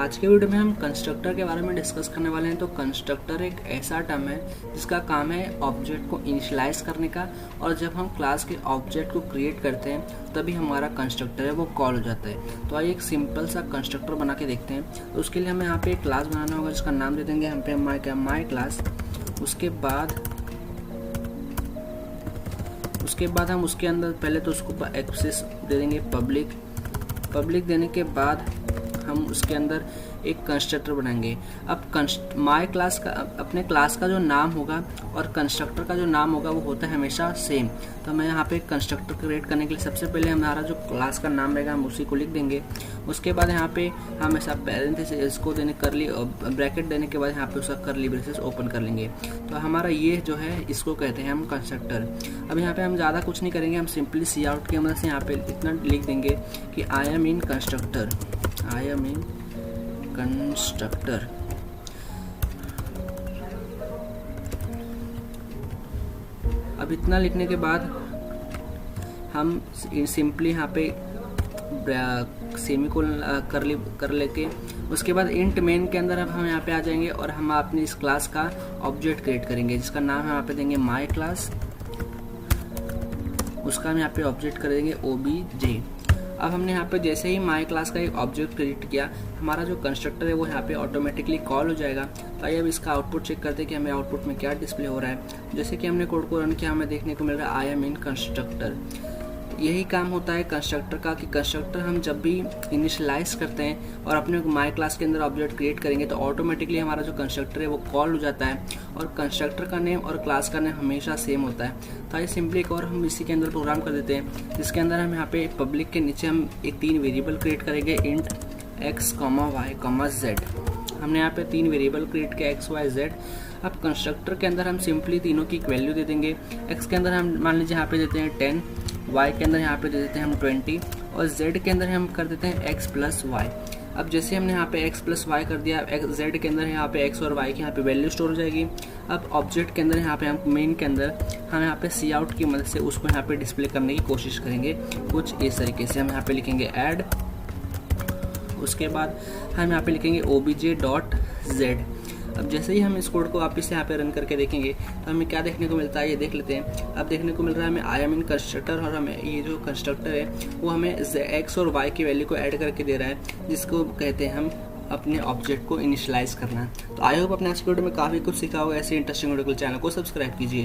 आज के वीडियो में हम कंस्ट्रक्टर के बारे में डिस्कस करने वाले हैं। तो कंस्ट्रक्टर एक ऐसा टर्म है जिसका काम है ऑब्जेक्ट को इनिशियलाइज करने का, और जब हम क्लास के ऑब्जेक्ट को क्रिएट करते हैं तभी हमारा कंस्ट्रक्टर है वो कॉल हो जाता है। तो आइए एक सिंपल सा कंस्ट्रक्टर बना के देखते हैं। तो उसके लिए हमें यहाँ पे एक क्लास बनाना होगा जिसका नाम दे देंगे हम पे माई क्लास। उसके बाद हम उसके अंदर पहले तो उसको एक्सेस दे देंगे पब्लिक देने के बाद हम उसके अंदर एक कंस्ट्रक्टर बनाएंगे। अब माई क्लास का अपने क्लास का जो नाम होगा और कंस्ट्रक्टर का जो नाम होगा वो होता है हमेशा सेम। तो हमें यहाँ पे एक कंस्ट्रक्टर क्रिएट करने के लिए सबसे पहले हमारा जो क्लास का नाम रहेगा हम उसी को लिख देंगे। उसके बाद यहाँ पे हम ऐसा पैरेंथेसिस इसको देने करली ब्रैकेट देने के बाद यहाँ पे उसका करली ब्रेसेस ओपन कर लेंगे। तो हमारा ये जो है इसको कहते हैं हम कंस्ट्रक्टर। अब यहाँ पे हम ज़्यादा कुछ नहीं करेंगे, हम सिंपली सी आउट की मदद से यहाँ पे इतना लिख देंगे कि आई एम इन कंस्ट्रक्टर। अब इतना लिखने के बाद हम सिंपली यहाँ पे सेमीकोलन कर लेके उसके बाद इंट मेन के अंदर अब हम यहाँ पे आ जाएंगे और हम अपनी इस क्लास का ऑब्जेक्ट क्रिएट करेंगे जिसका नाम हम यहाँ पे देंगे माई क्लास। उसका हम यहाँ पे ऑब्जेक्ट कर देंगे OBJ। अब हमने यहाँ पे जैसे ही माई क्लास का एक ऑब्जेक्ट क्रिएट किया, हमारा जो कंस्ट्रक्टर है वो यहाँ पे ऑटोमेटिकली कॉल हो जाएगा। तो आइए अब इसका आउटपुट चेक करते हैं कि हमें आउटपुट में क्या डिस्प्ले हो रहा है। जैसे कि हमने कोड को रन किया, हमें देखने को मिल रहा है आई एम इन कंस्ट्रक्टर। यही काम होता है कंस्ट्रक्टर का कि कंस्ट्रक्टर हम जब भी इनिशियलाइज करते हैं और अपने माई क्लास के अंदर ऑब्जेक्ट क्रिएट करेंगे तो ऑटोमेटिकली हमारा जो कंस्ट्रक्टर है वो कॉल हो जाता है, और कंस्ट्रक्टर का नेम और क्लास का नेम हमेशा सेम होता है। तो आइए सिंपली एक और हम इसी के अंदर प्रोग्राम कर देते हैं जिसके अंदर हम यहाँ पे पब्लिक के नीचे हम एक 3 वेरिएबल क्रिएट करेंगे, इंट x, y, z। हमने यहाँ पे 3 वेरिएबल क्रिएट किया x, y, z। अब कंस्ट्रक्टर के अंदर हम सिंपली तीनों की वैल्यू दे देंगे। x के अंदर हम मान लीजिए यहाँ पे देते हैं 10, y के अंदर यहाँ पे दे देते हैं हम 20, और z के अंदर हम कर देते हैं x प्लस y। अब जैसे हमने यहाँ पे x प्लस y कर दिया, z के अंदर यहाँ पे x और y की यहाँ पे वैल्यू स्टोर हो जाएगी। अब ऑब्जेक्ट के अंदर यहाँ पे हम मेन के अंदर हम यहाँ पे सी आउट की मदद से उसको यहाँ पे डिस्प्ले करने की कोशिश करेंगे कुछ इस तरीके से। हम यहाँ पे लिखेंगे ऐड, उसके बाद हम यहाँ पे लिखेंगे obj.z। अब जैसे ही हम इस कोड को वापस से यहाँ पे रन करके देखेंगे तो हमें क्या देखने को मिलता है ये देख लेते हैं। अब देखने को मिल रहा है हमें आई एम इन कंस्ट्रक्टर, और हमें ये जो कंस्ट्रक्टर है वो हमें x और y की वैल्यू को ऐड करके दे रहा है जिसको कहते हैं हम अपने ऑब्जेक्ट को इनिशियलाइज करना। तो आई होप अपने आज के वीडियो में काफ़ी कुछ सीखा होगा। ऐसे इंटरेस्टिंग वीडियो के चैनल को सब्सक्राइब कीजिए।